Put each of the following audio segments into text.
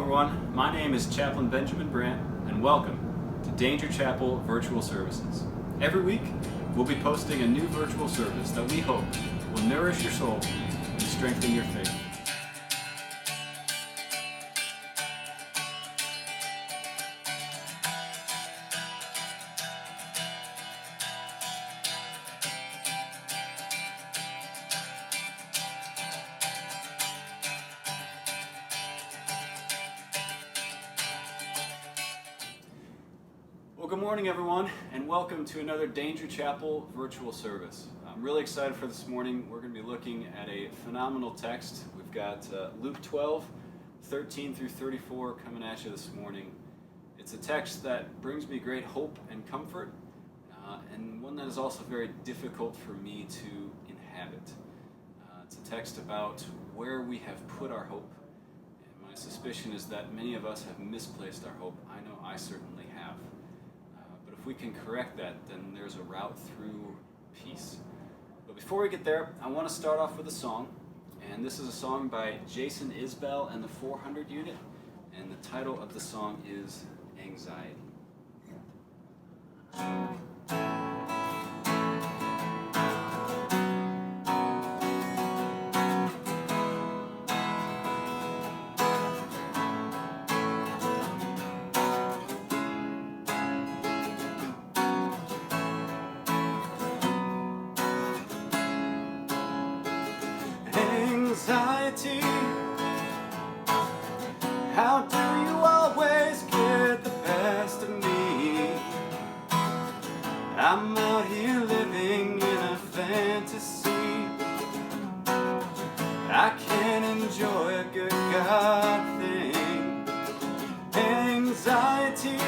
everyone, my name is Chaplain Benjamin Brandt, and welcome to Danger Chapel Virtual Services. Every week, we'll be posting a new virtual service that we hope will nourish your soul and strengthen your faith. Well, good morning, everyone, and welcome to another Danger Chapel virtual service. I'm really excited for this morning. We're going to be looking at a phenomenal text. We've got Luke 12, 13 through 34 coming at you this morning. It's a text that brings me great hope and comfort, and one that is also very difficult for me to inhabit. It's a text about where we have put our hope, and my suspicion is that many of us have misplaced our hope. I know I certainly have. If we can correct that, then there's a route through peace. But before we get there, I want to start off with a song. And this is a song by Jason Isbell and the 400 Unit. And the title of the song is Anxiety. Anxiety, how do you always get the best of me? I'm out here living in a fantasy. I can't enjoy a good God thing. Anxiety,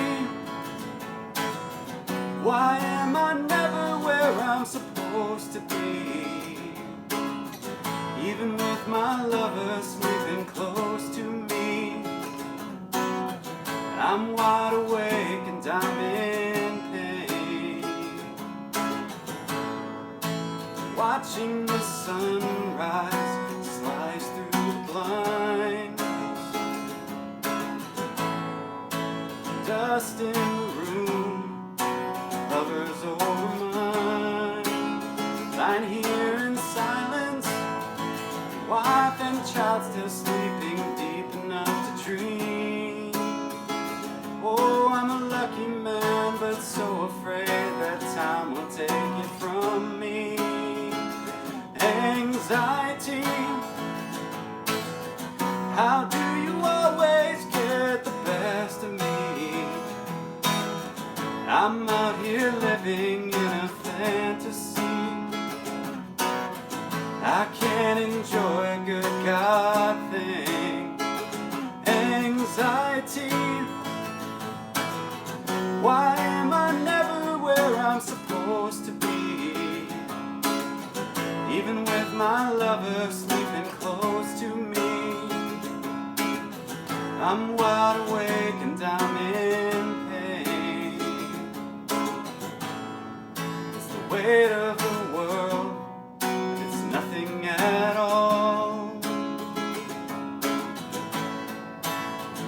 why am I never where I'm supposed to be? Even with my lover sleeping close to me, I'm wide awake and I'm in pain. Watching the sunrise slice through the blinds, dust in the room hovers over mine. Lying here in silence, wife and child still sleeping deep enough to dream. Oh, I'm a lucky man, but so afraid that time will take it from me. Anxiety, how do you always get the best of me? I'm out here living in a fantasy. I can't enjoy a good God thing. Anxiety, why am I never where I'm supposed to be? Even with my lover sleeping close to me, I'm wide awake and I'm in pain. It's the weight of the world, nothing at all.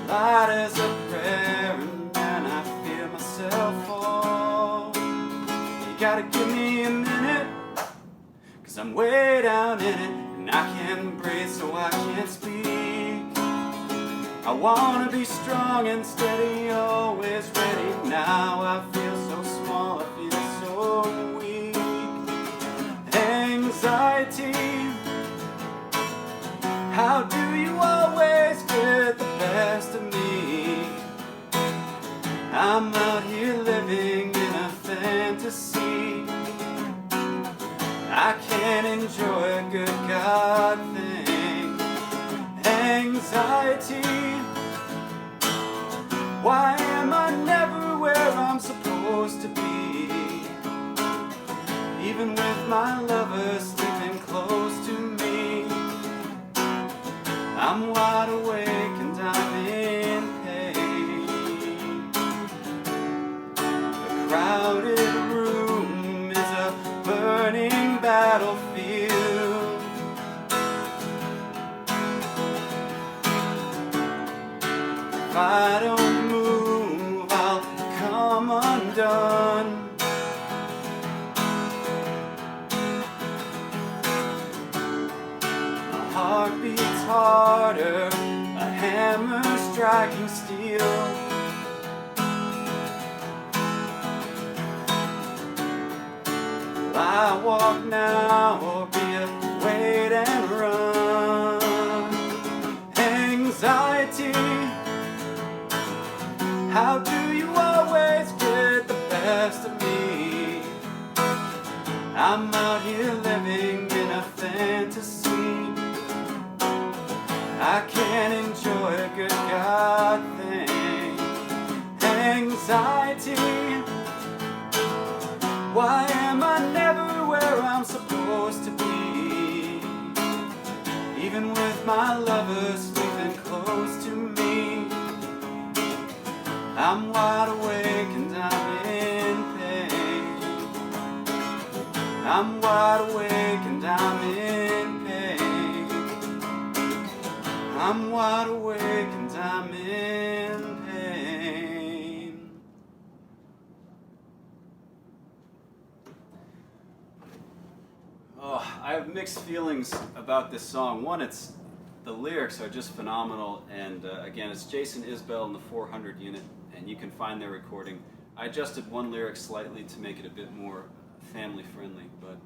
Light as a prayer, and then I feel myself fall. You gotta give me a minute, 'cause I'm way down in it, and I can't breathe, so I can't speak. I wanna be strong and steady, always ready. Now I feel so small, I feel so weak. Anxiety, how do you always get the best of me? I'm out here living in a fantasy. I can't enjoy a good God thing. Anxiety, why am I never where I'm supposed to be? Even with my lover sleeping close to me, I'm wide awake and I'm in pain. A crowded room is a burning battlefield. If I don't move, I'll come undone. My heart beats harder, a hammer striking steel. Will I walk now or be a wait and run? Anxiety, how do you always get the best of me? I'm out here living in a fantasy. I can't enjoy a good God thing. Anxiety, why am I never where I'm supposed to be? Even with my lover sleeping close to me, I'm wide awake and I'm in pain. I'm wide awake and I'm in pain. I'm wide awake and I'm in pain. Oh, I have mixed feelings about this song. One, the lyrics are just phenomenal, and again, it's Jason Isbell in the 400 unit, and you can find their recording. I adjusted one lyric slightly to make it a bit more family friendly, but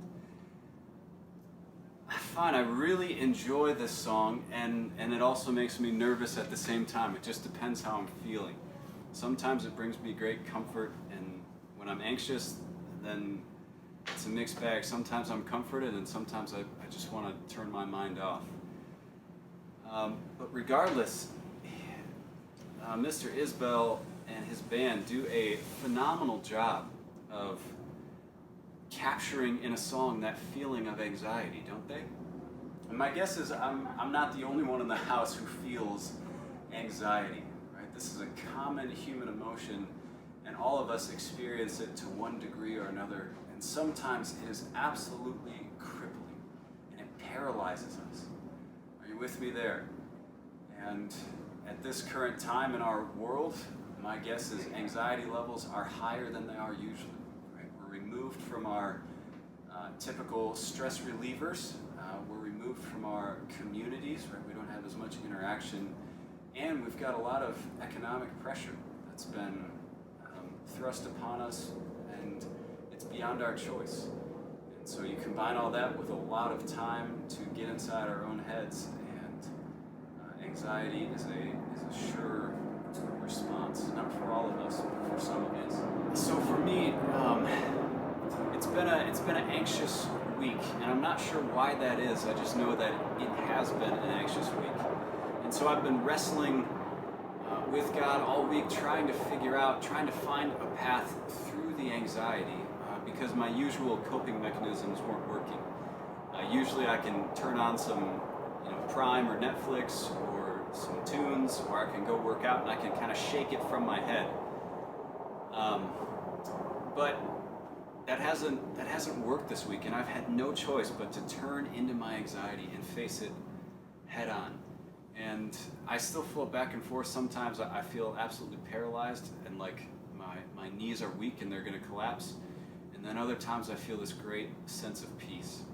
I find I really enjoy this song, and it also makes me nervous at the same time. It just depends how I'm feeling. Sometimes it brings me great comfort, and when I'm anxious, then it's a mixed bag. Sometimes I'm comforted, and sometimes I just want to turn my mind off. But regardless, Mr. Isbell and his band do a phenomenal job of capturing in a song that feeling of anxiety, don't they? And my guess is I'm not the only one in the house who feels anxiety, right? This is a common human emotion, and all of us experience it to one degree or another, and sometimes it is absolutely crippling, and it paralyzes us. Are you with me there? And at this current time in our world, my guess is anxiety levels are higher than they are usually. We're removed from our typical stress relievers. We're removed from our communities, right? We don't have as much interaction. And we've got a lot of economic pressure that's been thrust upon us, and it's beyond our choice. And so you combine all that with a lot of time to get inside our own heads, and anxiety is a sure response, not for all of us, but for some of us. So for me, it's been an anxious week, and I'm not sure why that is. I just know that it has been an anxious week, and so I've been wrestling with God all week, trying to find a path through the anxiety, because my usual coping mechanisms weren't working. Usually, I can turn on some, Prime or Netflix or some tunes, or I can go work out and I can kind of shake it from my head. But that hasn't worked this week, and I've had no choice but to turn into my anxiety and face it head on. And I still float back and forth. Sometimes I feel absolutely paralyzed and like my knees are weak and they're going to collapse. And then other times I feel this great sense of peace.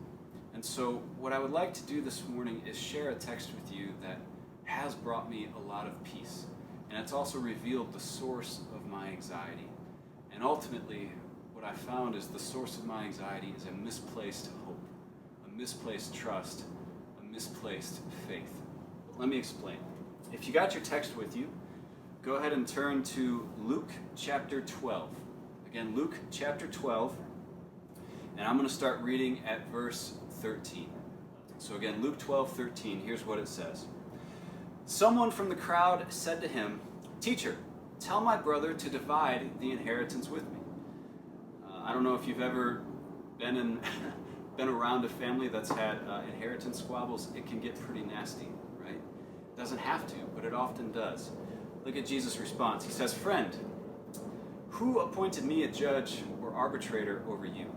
And so what I would like to do this morning is share a text with you that has brought me a lot of peace. And it's also revealed the source of my anxiety. And ultimately, what I found is the source of my anxiety is a misplaced hope, a misplaced trust, a misplaced faith. But let me explain. If you got your text with you, go ahead and turn to Luke chapter 12. Again, Luke chapter 12, and I'm going to start reading at verse 13. So again, Luke 12:13, here's what it says. Someone from the crowd said to him, "Teacher, tell my brother to divide the inheritance with me." I don't know if you've ever been around a family that's had inheritance squabbles. It can get pretty nasty, right? It doesn't have to, but it often does. Look at Jesus' response. He says, "Friend, who appointed me a judge or arbitrator over you?"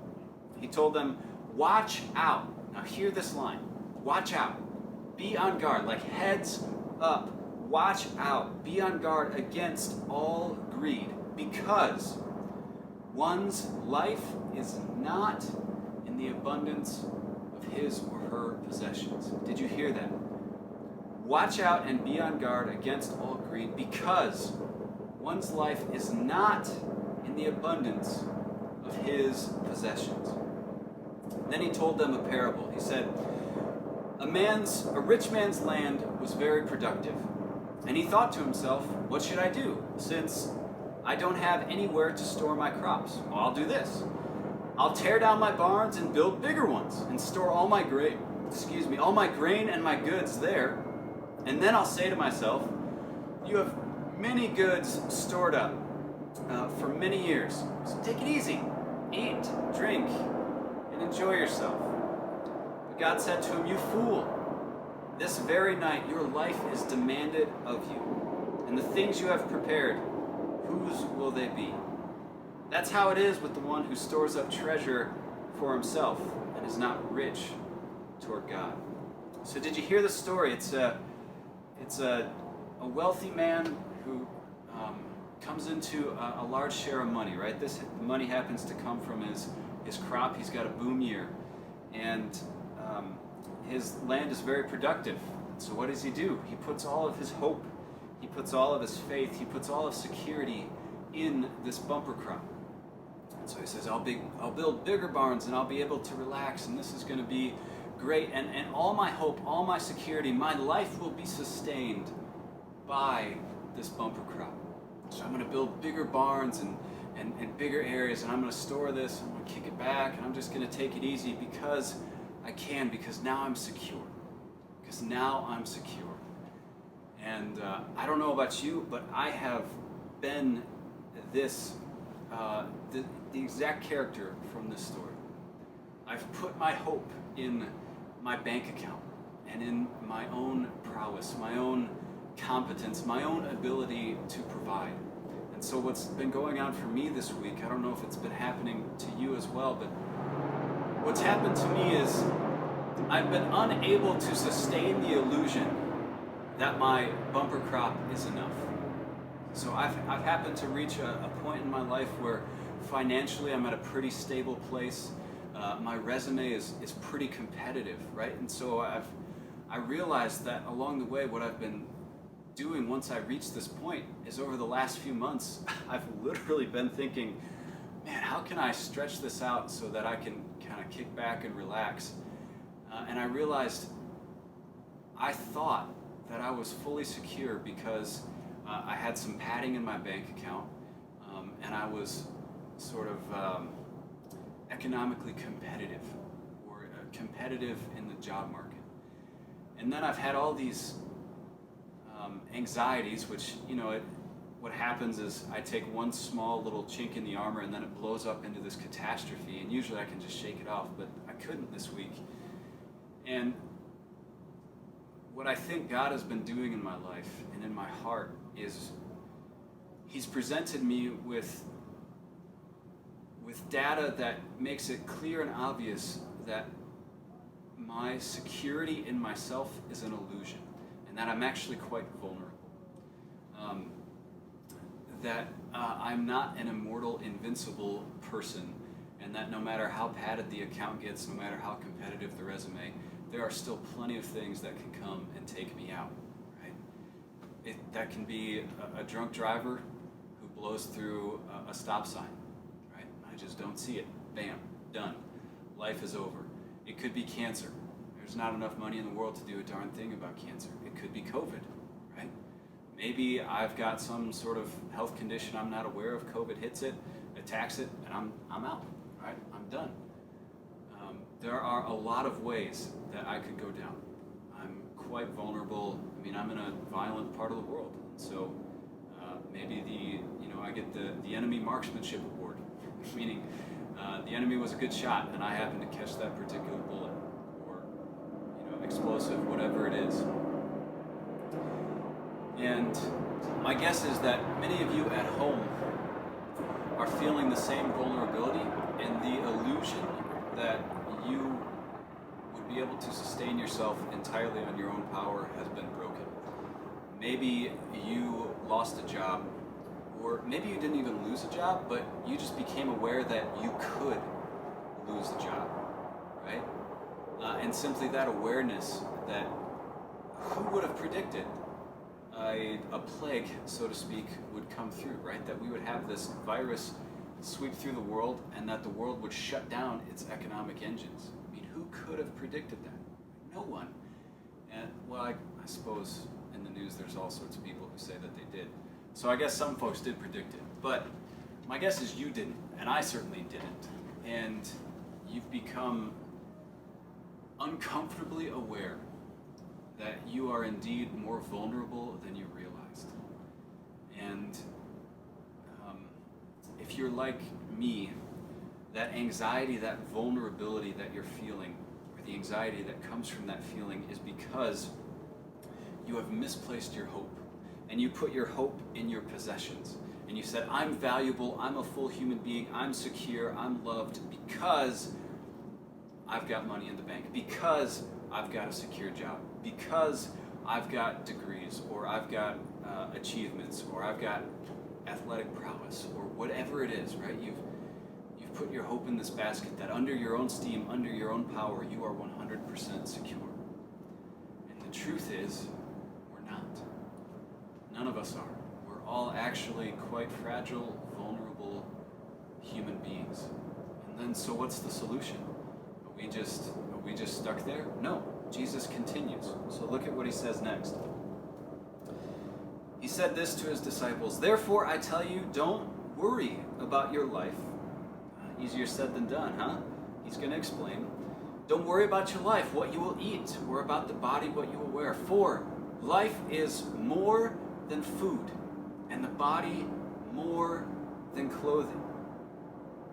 He told them, "Watch out." Now hear this line. Watch out. Be on guard, like heads up. watch out, be on guard against all greed, because one's life is not in the abundance of his or her possessions. Did you hear that? Watch out and be on guard against all greed, because one's life is not in the abundance of his possessions. Then he told them a parable. He said, a rich man's land was very productive, and he thought to himself, what should I do, since I don't have anywhere to store my crops? Well, I'll do this. I'll tear down my barns and build bigger ones, and store all my grain and my goods there. And then I'll say to myself, you have many goods stored up for many years, so take it easy. Eat, drink, and enjoy yourself. But God said to him, you fool, this very night your life is demanded of you, and the things you have prepared, whose will they be? That's how it is with the one who stores up treasure for himself and is not rich toward God. So did you hear the story? It's a wealthy man who comes into a large share of money, right? This money happens to come from his crop. He's got a boom year, and his land is very productive. So what does he do? He puts all of his hope, he puts all of his faith, he puts all of security in this bumper crop. And so he says, I'll build bigger barns, and I'll be able to relax, and this is going to be great, and all my hope, all my security, my life will be sustained by this bumper crop. So I'm going to build bigger barns and bigger areas, and I'm going to store this, I'm going to kick it back, and I'm just going to take it easy because I can, because now I'm secure. Because now I'm secure. And I don't know about you, but I have been this, the exact character from this story. I've put my hope in my bank account and in my own prowess, my own competence, my own ability to provide. And so what's been going on for me this week, I don't know if it's been happening to you as well, but what's happened to me is I've been unable to sustain the illusion that my bumper crop is enough. So I've happened to reach a point in my life where financially I'm at a pretty stable place. My resume is pretty competitive, right? And so I realized that along the way, what I've been doing once I reached this point is over the last few months, I've literally been thinking, man, how can I stretch this out so that I can kind of kick back and relax? And I realized I thought that I was fully secure because I had some padding in my bank account, and I was sort of economically competitive, or competitive in the job market. And then I've had all these anxieties, which, what happens is I take one small little chink in the armor and then it blows up into this catastrophe, and usually I can just shake it off, but I couldn't this week. And what I think God has been doing in my life and in my heart is He's presented me with data that makes it clear and obvious that my security in myself is an illusion, and that I'm actually quite vulnerable. That I'm not an immortal, invincible person, and that no matter how padded the account gets, no matter how competitive the resume, there are still plenty of things that can come and take me out, right? That can be a drunk driver who blows through a stop sign, right? I just don't see it. Bam, done. Life is over. It could be cancer. There's not enough money in the world to do a darn thing about cancer. It could be COVID, right? Maybe I've got some sort of health condition I'm not aware of. COVID hits it, attacks it, and I'm out, right? I'm done. There are a lot of ways that I could go down. I'm quite vulnerable. I mean, I'm in a violent part of the world, so maybe I get the enemy marksmanship award, meaning the enemy was a good shot, and I happened to catch that particular bullet, or explosive, whatever it is. And my guess is that many of you at home are feeling the same vulnerability, and the illusion that you would be able to sustain yourself entirely on your own power has been broken. Maybe you lost a job, or maybe you didn't even lose a job, but you just became aware that you could lose the job, right? And simply that awareness that who would have predicted a plague, so to speak, would come through, right? That we would have this virus sweep through the world and that the world would shut down its economic engines. I mean, who could have predicted that? No one. And, well, I suppose in the news there's all sorts of people who say that they did. So I guess some folks did predict it. But my guess is you didn't, and I certainly didn't. And you've become uncomfortably aware that you are indeed more vulnerable than you realized. And if you're like me, that anxiety, that vulnerability that you're feeling, or the anxiety that comes from that feeling, is because you have misplaced your hope. And you put your hope in your possessions. And you said, I'm valuable, I'm a full human being, I'm secure, I'm loved because I've got money in the bank, because I've got a secure job, because I've got degrees, or I've got achievements, or I've got athletic prowess, or whatever it is, right? You've put your hope in this basket that under your own steam, under your own power, you are 100% secure. And the truth is, we're not. None of us are. We're all actually quite fragile, vulnerable human beings. And then, so what's the solution? Are we just stuck there? No. Jesus continues. So look at what he says next. He said this to his disciples, "Therefore I tell you, don't worry about your life." Easier said than done, huh? He's going to explain. Don't worry about your life, what you will eat, or about the body, what you will wear. For life is more than food, and the body more than clothing.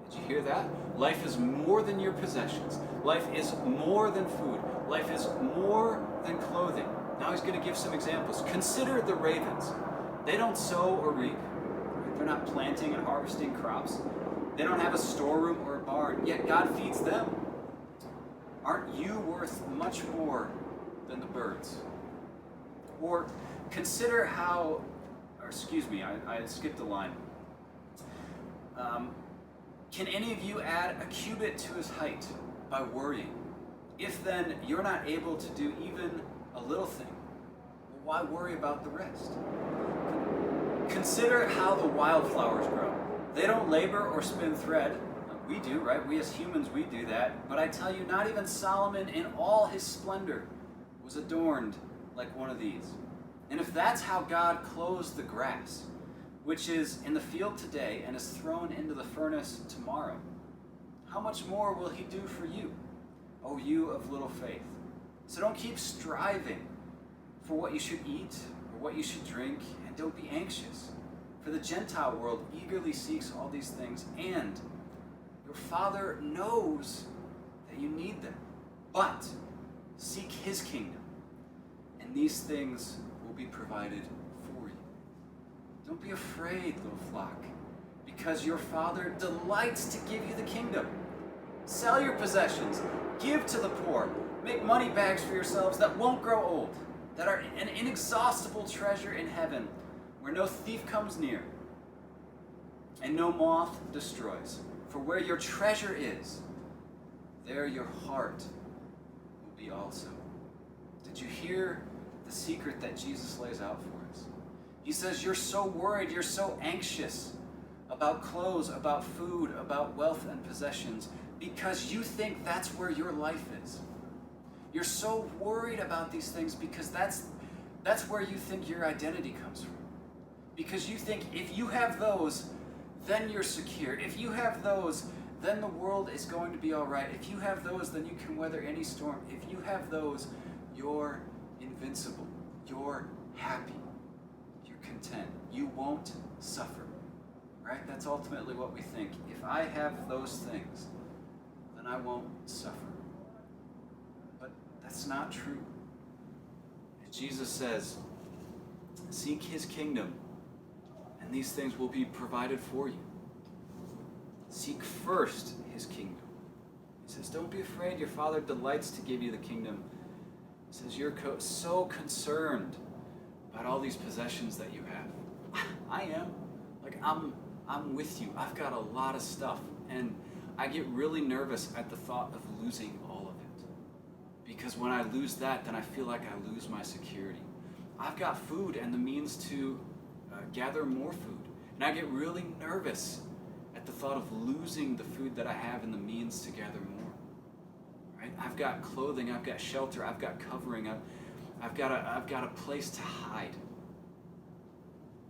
Did you hear that? Life is more than your possessions. Life is more than food. Life is more than clothing. Now he's going to give some examples. Consider the ravens. They don't sow or reap. They're not planting and harvesting crops. They don't have a storeroom or a barn, yet God feeds them. Aren't you worth much more than the birds? Or consider how, I skipped a line. Can any of you add a cubit to his height by worrying? If then you're not able to do even a little thing, why worry about the rest? Consider how the wildflowers grow. They don't labor or spin thread. We do, right? We as humans, we do that. But I tell you, not even Solomon in all his splendor was adorned like one of these. And if that's how God clothes the grass, which is in the field today and is thrown into the furnace tomorrow, how much more will he do for you, O you of little faith? So don't keep striving for what you should eat or what you should drink, and don't be anxious. For the Gentile world eagerly seeks all these things, and your Father knows that you need them. But seek his kingdom, and these things will be provided for you. Don't be afraid, little flock, because your Father delights to give you the kingdom. Sell your possessions, give to the poor, make money bags for yourselves that won't grow old, that are an inexhaustible treasure in heaven, where no thief comes near, and no moth destroys. For where your treasure is, there your heart will be also. Did you hear the secret that Jesus lays out for us? He says, you're so worried, you're so anxious about clothes, about food, about wealth and possessions, because you think that's where your life is. You're so worried about these things because that's where you think your identity comes from. Because you think if you have those, then you're secure. If you have those, then the world is going to be all right. If you have those, then you can weather any storm. If you have those, you're invincible. You're happy. You're content. You won't suffer. Right? That's ultimately what we think. If I have those things, then I won't suffer. But that's not true. Jesus says, seek his kingdom, and these things will be provided for you. Seek first his kingdom. He says, don't be afraid. Your Father delights to give you the kingdom. He says, you're so concerned about all these possessions that you have. I am. Like, I'm with you. I've got a lot of stuff, and I get really nervous at the thought of losing all of it. Because when I lose that, then I feel like I lose my security. I've got food and the means to gather more food, and I get really nervous at the thought of losing the food that I have and the means to gather more. Right? I've got clothing, I've got shelter, I've got covering, I've got a place to hide.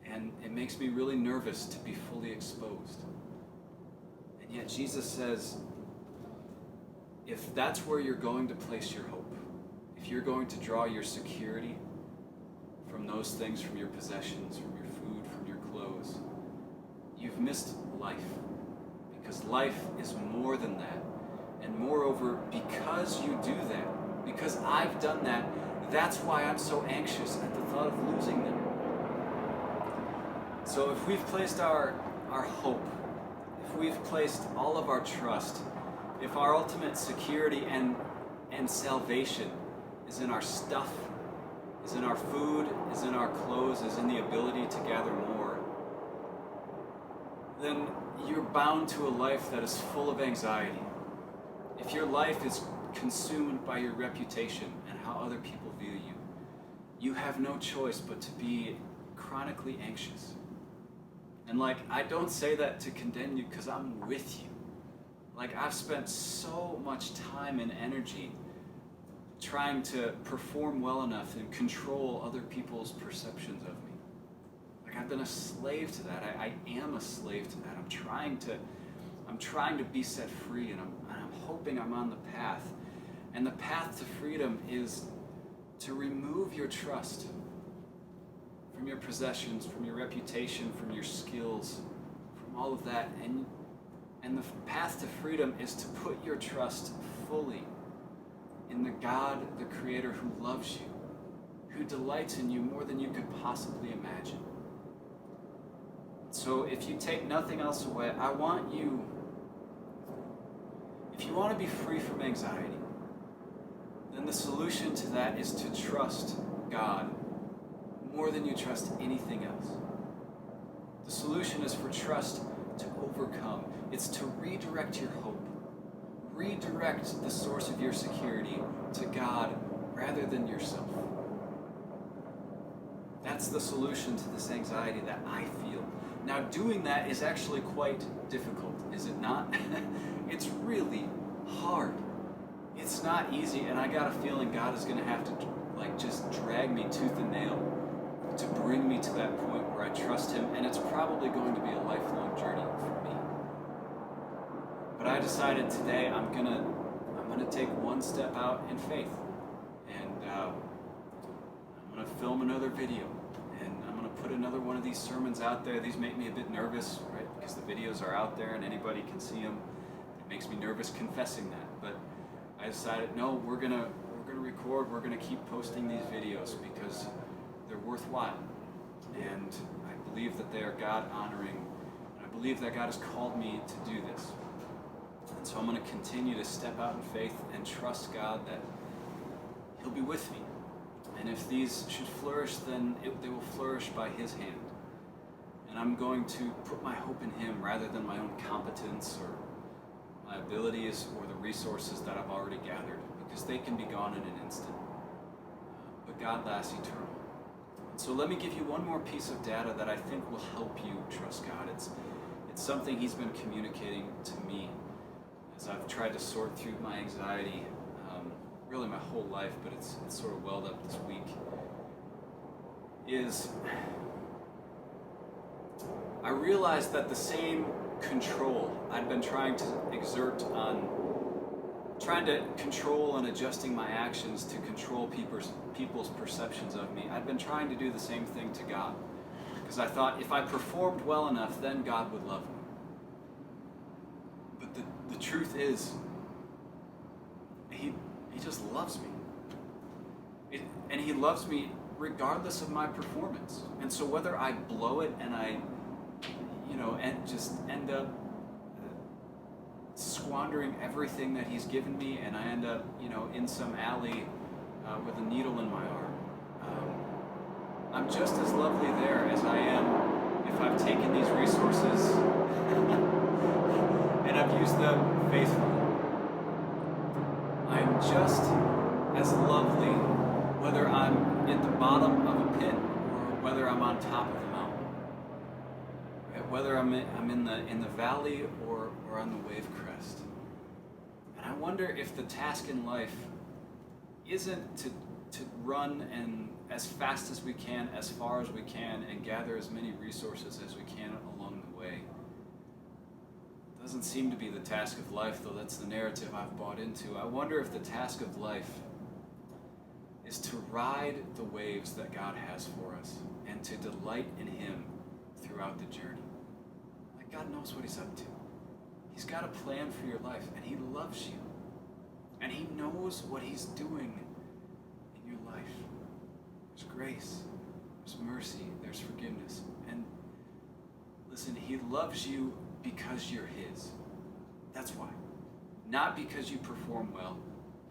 And it makes me really nervous to be fully exposed. And yet Jesus says, if that's where you're going to place your hope, if you're going to draw your security from those things, from your possessions, from your food, from your clothes, you've missed life. Because life is more than that. And moreover, because you do that, because I've done that, that's why I'm so anxious at the thought of losing them. So if we've placed our hope, if we've placed all of our trust, if our ultimate security and salvation is in our stuff, is in our food, is in our clothes, is in the ability to gather more, then you're bound to a life that is full of anxiety. If your life is consumed by your reputation and how other people view you, you have no choice but to be chronically anxious. And I don't say that to condemn you, because I'm with you. I've spent so much time and energy trying to perform well enough and control other people's perceptions of me. I've been a slave to that. I am a slave to that. I'm trying to be set free, and I'm hoping I'm on the path. And the path to freedom is to remove your trust from your possessions, from your reputation, from your skills, from all of that. And the path to freedom is to put your trust fully in the God, the Creator, who loves you, who delights in you more than you could possibly imagine. So if you take nothing else away, I want you, if you want to be free from anxiety, then the solution to that is to trust God more than you trust anything else. The solution is for trust to overcome. It's to redirect your hope. Redirect the source of your security to God rather than yourself. That's the solution to this anxiety that I feel. Now, doing that is actually quite difficult, is it not? It's really hard. It's not easy, and I got a feeling God is going to have to just drag me tooth and nail to bring me to that point where I trust Him, and it's probably going to be a lifelong journey for me. But I decided today I'm gonna take one step out in faith, and I'm gonna film another video, and I'm gonna put another one of these sermons out there. These make me a bit nervous, right? Because the videos are out there and anybody can see them. It makes me nervous confessing that, but I decided, no, we're gonna record. We're gonna keep posting these videos because they're worthwhile, and I believe that they are God honoring, and I believe that God has called me to do this. And so I'm going to continue to step out in faith and trust God that He'll be with me. And if these should flourish, then they will flourish by His hand. And I'm going to put my hope in Him rather than my own competence or my abilities or the resources that I've already gathered, because they can be gone in an instant. But God lasts eternal. And so let me give you one more piece of data that I think will help you trust God. It's something He's been communicating to me as I've tried to sort through my anxiety, really my whole life, but it's sort of welled up this week, is I realized that the same control I'd been trying to exert on trying to control and adjusting my actions to control people's perceptions of me, I'd been trying to do the same thing to God. Because I thought if I performed well enough, then God would love me. But the truth is, He just loves me. And He loves me regardless of my performance. And so whether I blow it and I, and just end up squandering everything that He's given me, and I end up, in some alley with a needle in my arm, I'm just as lovely there as I am if I've taken these resources and I've used them faithfully. I'm just as lovely whether I'm at the bottom of a pit or whether I'm on top of a mountain. Right? Whether I'm in the valley or on the wave crest. And I wonder if the task in life isn't to run and as fast as we can, as far as we can, and gather as many resources as we can along the way. Doesn't seem to be the task of life, though that's the narrative I've bought into. I wonder if the task of life is to ride the waves that God has for us and to delight in Him throughout the journey. Like God knows what He's up to. He's got a plan for your life, and He loves you. And He knows what He's doing in your life. There's grace, there's mercy, there's forgiveness. And listen, He loves you because you're His. That's why. Not because you perform well,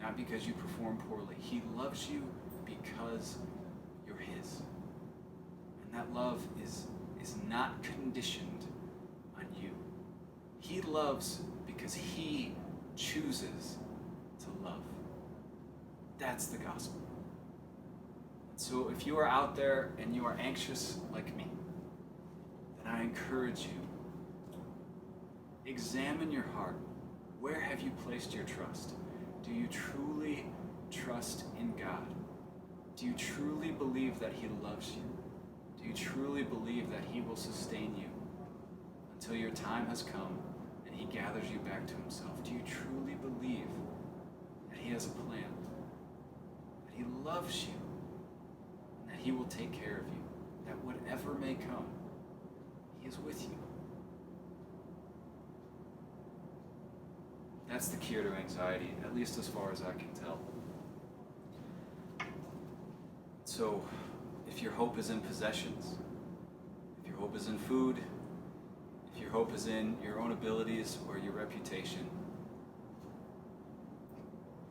not because you perform poorly. He loves you because you're His. And that love is not conditioned on you. He loves because He chooses to love. That's the gospel. So if you are out there and you are anxious like me, then I encourage you, examine your heart. Where have you placed your trust? Do you truly trust in God? Do you truly believe that He loves you? Do you truly believe that He will sustain you until your time has come and He gathers you back to Himself? Do you truly believe that He has a plan? That He loves you? And that He will take care of you? That whatever may come, He is with you? That's the cure to anxiety, at least as far as I can tell. So, if your hope is in possessions, if your hope is in food, if your hope is in your own abilities or your reputation,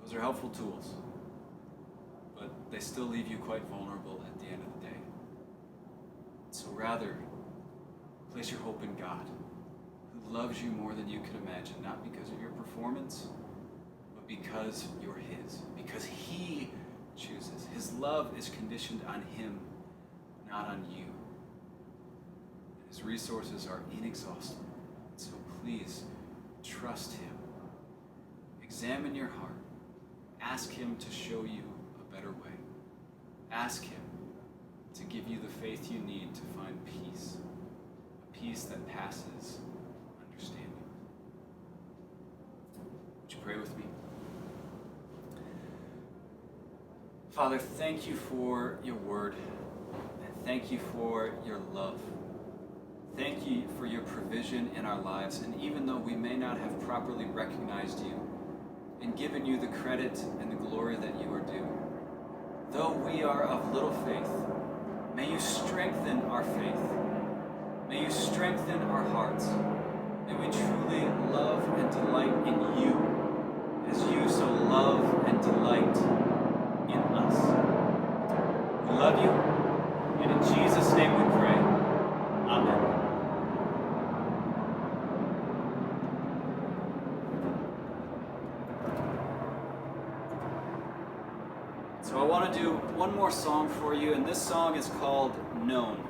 those are helpful tools, but they still leave you quite vulnerable at the end of the day. So rather, place your hope in God, who loves you more than you can imagine, not because of your performance, but because you're His, because He chooses. His love is conditioned on Him, not on you. His resources are inexhaustible, so please trust Him. Examine your heart. Ask Him to show you a better way. Ask Him to give you the faith you need to find peace, a peace that passes understanding. Would you pray with me? Father, thank you for your word, and thank you for your love. Thank you for your provision in our lives, and even though we may not have properly recognized you and given you the credit and the glory that you are due, though we are of little faith, may you strengthen our faith. May you strengthen our hearts. May we truly love and delight in you as you so love and delight in us. We love you, and in Jesus' name we pray. Amen. So I want to do one more song for you, and this song is called Known,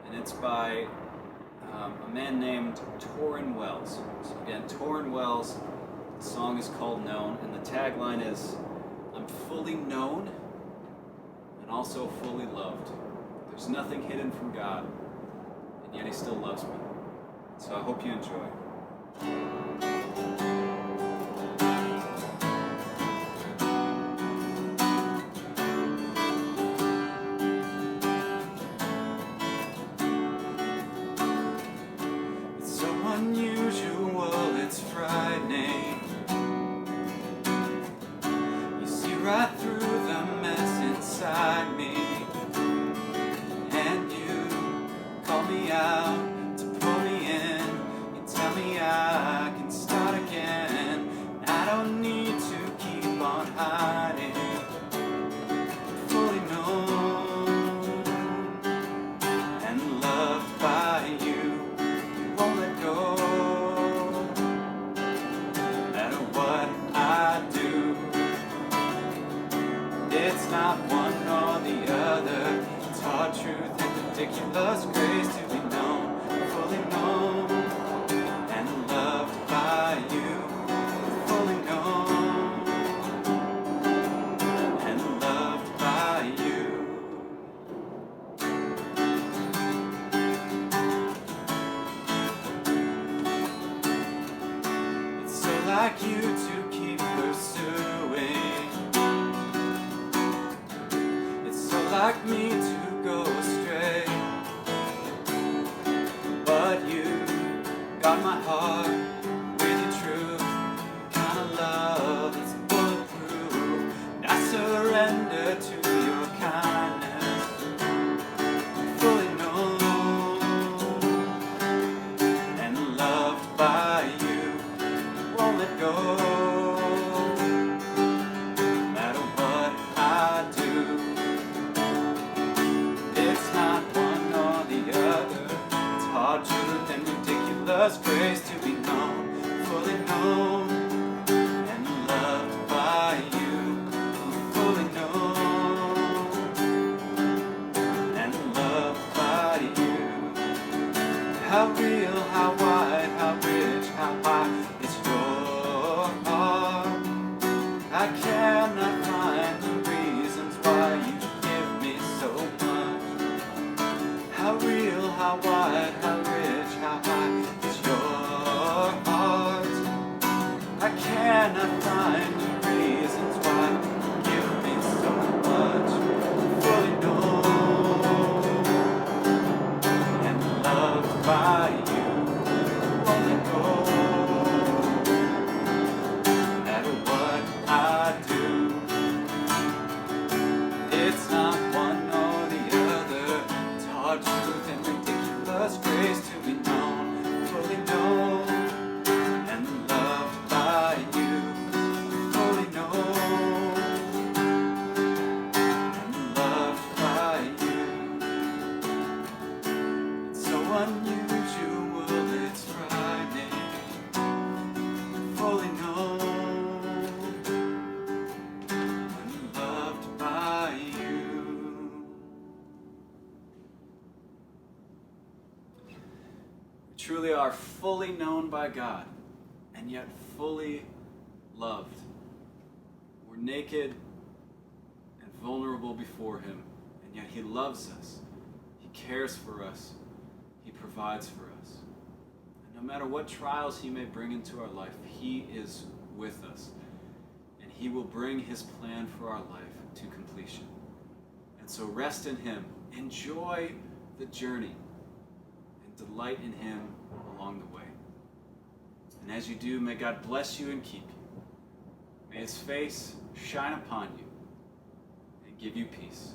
and it's by a man named Torrin Wells. So again, Torrin Wells, the song is called Known, and the tagline is, I'm fully known and also fully loved. There's nothing hidden from God, and yet He still loves me. So I hope you enjoy. It's so unusual, it's frightening. You see right through the mess inside me, and you call me out to pull me in. You tell me I can start again. I don't need to keep on hiding. Fully known. ridiculous grace to be known, fully known, and loved by you. Fully known, and loved by you. It's so like you to keep pursuing. It's so like me to go astray. But you got my heart with your truth, kind of love that's bulletproof. And I surrender to your kindness, fully known and loved by you. Won't let go, no matter what I do. It's not one or the other. It's hard truth and ridiculous grace to be known, fully known and loved by you. Fully known and loved by you. How real, how wide, how rich, how high is your heart. I cannot find the reasons why you give me so much. How real, how wide, how rich, how high is your heart. I cannot find the reasons why you give me so much. Fully known and loved by you. Won't let go, no matter what I do. It's not one or the other. It's hard truth and ridiculous grace to be known, fully known and loved by you. Fully known and loved by you. It's so unusual, it's frightening. Fully known and loved by you. We truly are fully known by God, and yet fully loved. We're naked and vulnerable before Him, and yet He loves us. He cares for us. He provides for us. And no matter what trials He may bring into our life, He is with us, and He will bring His plan for our life to completion. And so rest in Him, enjoy the journey, and delight in Him along the way. And as you do, may God bless you and keep you. May His face shine upon you and give you peace.